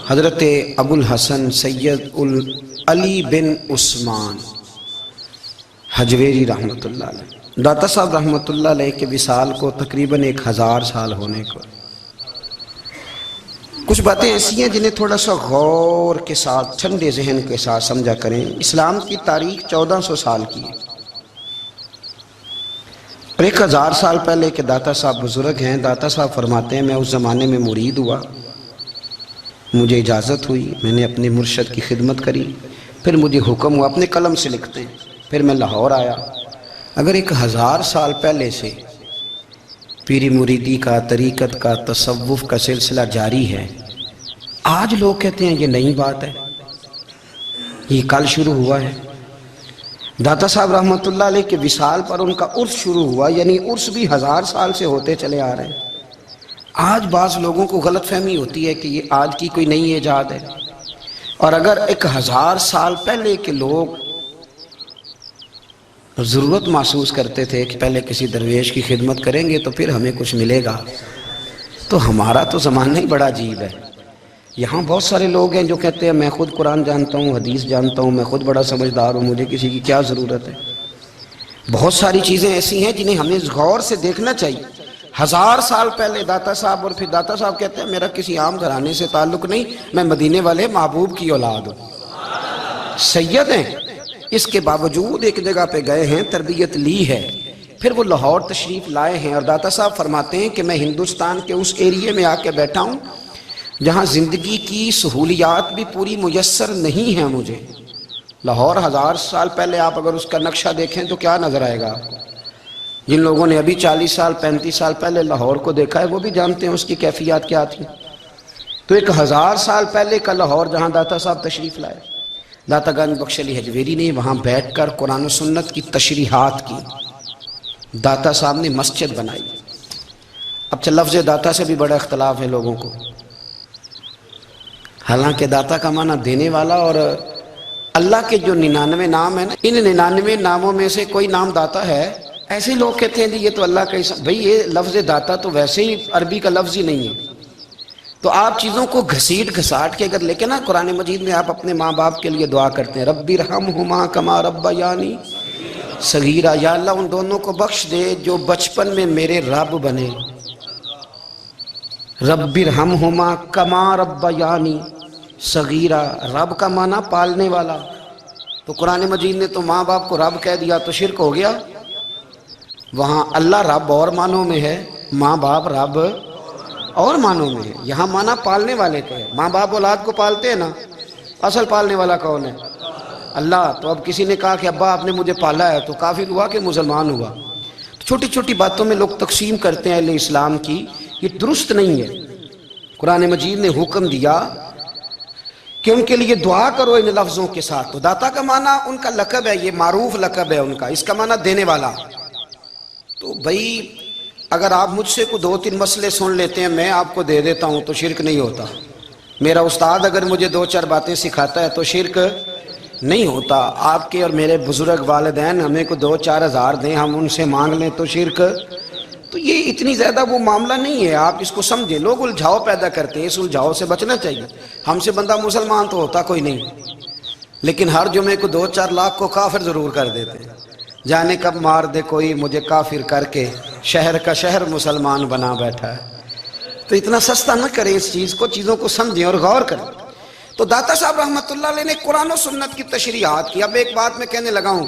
حضرت ابو الحسن سید علی بن عثمان حجویری رحمۃ اللہ علیہ، داتا صاحب رحمۃ اللہ علیہ کے وصال کو تقریباً 1000 سال ہونے کو۔ کچھ باتیں ایسی ہیں جنہیں تھوڑا سا غور کے ساتھ ٹھنڈے ذہن کے ساتھ سمجھا کریں۔ اسلام کی تاریخ 1400 سال کی ہے، اور 1000 سال پہلے کے داتا صاحب بزرگ ہیں۔ داتا صاحب فرماتے ہیں میں اس زمانے میں مرید ہوا، مجھے اجازت ہوئی، میں نے اپنے مرشد کی خدمت کری، پھر مجھے حکم ہوا، اپنے قلم سے لکھتے ہیں، پھر میں لاہور آیا۔ اگر 1000 سال پہلے سے پیری مریدی کا، طریقت کا، تصوف کا سلسلہ جاری ہے، آج لوگ کہتے ہیں یہ نئی بات ہے، یہ کل شروع ہوا ہے۔ داتا صاحب رحمۃ اللہ علیہ کے وصال پر ان کا عرس شروع ہوا، یعنی عرس بھی 1000 سال سے ہوتے چلے آ رہے ہیں۔ آج بعض لوگوں کو غلط فہمی ہوتی ہے کہ یہ آج کی کوئی نئی ایجاد ہے، اور اگر 1000 سال پہلے کے لوگ ضرورت محسوس کرتے تھے کہ پہلے کسی درویش کی خدمت کریں گے تو پھر ہمیں کچھ ملے گا، تو ہمارا تو زمانہ ہی بڑا عجیب ہے۔ یہاں بہت سارے لوگ ہیں جو کہتے ہیں میں خود قرآن جانتا ہوں، حدیث جانتا ہوں، میں خود بڑا سمجھدار ہوں، مجھے کسی کی کیا ضرورت ہے۔ بہت ساری چیزیں ایسی ہیں جنہیں ہمیں غور سے دیکھنا چاہیے۔ 1000 سال پہلے داتا صاحب، اور پھر داتا صاحب کہتے ہیں میرا کسی عام گھرانے سے تعلق نہیں، میں مدینے والے محبوب کی اولاد ہوں، سید ہیں۔ اس کے باوجود ایک جگہ پہ گئے ہیں، تربیت لی ہے، پھر وہ لاہور تشریف لائے ہیں، اور داتا صاحب فرماتے ہیں کہ میں ہندوستان کے اس ایریے میں آ کے بیٹھا ہوں جہاں زندگی کی سہولیات بھی پوری میسر نہیں ہیں مجھے۔ لاہور 1000 سال پہلے آپ اگر اس کا نقشہ دیکھیں تو کیا نظر آئے گا آپ کو؟ جن لوگوں نے ابھی 40 سال 35 سال پہلے لاہور کو دیکھا ہے وہ بھی جانتے ہیں اس کی کیفیات کیا تھی۔ تو 1000 سال پہلے کا لاہور جہاں داتا صاحب تشریف لائے، داتا گنج بخش علی حجویری نے وہاں بیٹھ کر قرآن و سنت کی تشریحات کی، داتا صاحب نے مسجد بنائی۔ اب لفظ داتا سے بھی بڑا اختلاف ہے لوگوں کو، حالانکہ داتا کا معنی دینے والا، اور اللہ کے جو 99 نام ہیں نا، ان 99 ناموں میں سے کوئی نام داتا ہے۔ ایسے لوگ کہتے ہیں یہ تو اللہ کا اسم، بھئی یہ لفظ داتا تو ویسے ہی عربی کا لفظ ہی نہیں ہے۔ تو آپ چیزوں کو گھسیٹ گھساٹ کے اگر لے کے نا، قرآن مجید میں آپ اپنے ماں باپ کے لیے دعا کرتے ہیں رب ارحمہما کما ربیانی صغیرا، یا اللہ ان دونوں کو بخش دے جو بچپن میں میرے رب بنے۔ رب ارحمہما کما ربیانی صغیرا، رب کا معنی پالنے والا، تو قرآن مجید نے تو ماں باپ کو رب کہہ دیا تو شرک ہو گیا۔ وہاں اللہ رب اور معنوں میں ہے، ماں باپ رب اور معنوں میں ہے۔ یہاں معنی پالنے والے کا ہے، ماں باپ اولاد کو پالتے ہیں نا، اصل پالنے والا کون ہے؟ اللہ۔ تو اب کسی نے کہا کہ ابا آپ نے مجھے پالا ہے، تو کافر ہوا کہ مسلمان ہوا؟ چھوٹی چھوٹی باتوں میں لوگ تقسیم کرتے ہیں اہل اسلام کی، یہ درست نہیں ہے۔ قرآن مجید نے حکم دیا کہ ان کے لیے دعا کرو ان لفظوں کے ساتھ۔ تو داتا کا معنی ان کا لقب ہے، یہ معروف لقب ہے ان کا، اس کا معنی دینے والا۔ تو بھائی اگر آپ مجھ سے کو 2-3 مسئلے سن لیتے ہیں، میں آپ کو دے دیتا ہوں تو شرک نہیں ہوتا۔ میرا استاد اگر مجھے 2-4 باتیں سکھاتا ہے تو شرک نہیں ہوتا۔ آپ کے اور میرے بزرگ والدین ہمیں کو 2-4 ہزار دیں، ہم ان سے مانگ لیں تو شرک، تو یہ اتنی زیادہ وہ معاملہ نہیں ہے۔ آپ اس کو سمجھیں، لوگ الجھاؤ پیدا کرتے ہیں، اس الجھاؤ سے بچنا چاہیے۔ ہم سے بندہ مسلمان تو ہوتا کوئی نہیں، لیکن ہر جمعے کو 2-4 لاکھ کو کافر ضرور کر دیتے ہیں۔ جانے کب مار دے کوئی مجھے کافر کر کے، شہر کا شہر مسلمان بنا بیٹھا ہے۔ تو اتنا سستا نہ کریں اس چیز کو، چیزوں کو سمجھیں اور غور کریں۔ تو داتا صاحب رحمۃ اللہ علیہ نے قرآن و سنت کی تشریحات کی۔ اب ایک بات میں کہنے لگا ہوں،